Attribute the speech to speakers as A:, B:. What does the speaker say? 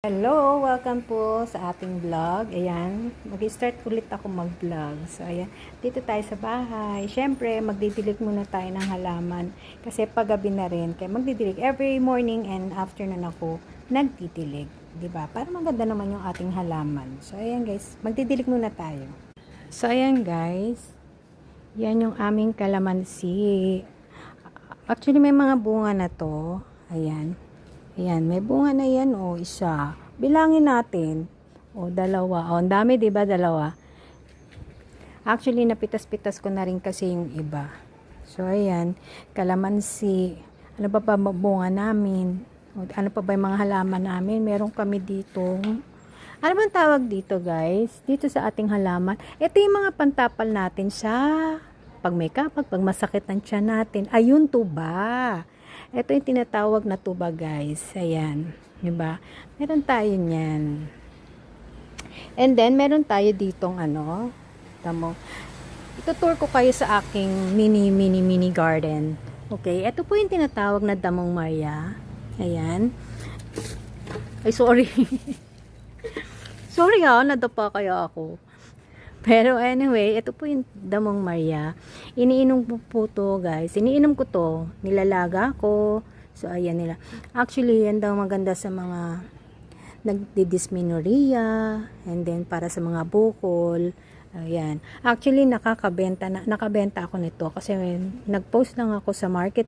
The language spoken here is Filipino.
A: Hello! Welcome po sa ating vlog. Ayan, mag-start ulit ako mag-vlog. So, ayan, dito tayo sa bahay. Siyempre, magdidilig muna tayo ng halaman. Kasi paggabi na rin, kaya magdidilig. Every morning and afternoon ako nagdidilig. Diba? Para maganda naman yung ating halaman. So, ayan guys, magdidilig muna tayo. So, ayan guys, yan yung aming kalamansi. Actually, may mga bunga na to. Ayan. Ayan, may bunga na yan, o, isa. Bilangin natin. O, dalawa. O, ang dami, diba, dalawa? Actually, napitas-pitas ko na rin kasi yung iba. So, ayan, kalamansi. Ano pa ba bunga namin? O, ano pa ba yung mga halaman namin? Meron kami dito. Ano bang tawag dito, guys? Dito sa ating halaman. Ito yung mga pantapal natin sa pag may kapag, pag masakit ng tiyan natin. Ayun, tuba. Ito yung tinatawag na tuba, guys. Ayan. Diba? Meron tayo niyan. And then, meron tayo ditong ano. Tamo. Itutour ko kayo sa aking mini garden. Okay? Ito po yung tinatawag na damong Maria. Ayan. Ay, sorry. Sorry ha, nadapa kaya ako. Pero anyway, ito po yung damong Maria. Iniinom po to, guys. Iniinom ko to. Nilalaga ko. So, ayan nila. Actually, yan daw maganda sa mga nagdidysmenorrhea. And then, para sa mga bukol. Ayan. Actually, nakabenta ako nito. Kasi nag-post lang ako sa market.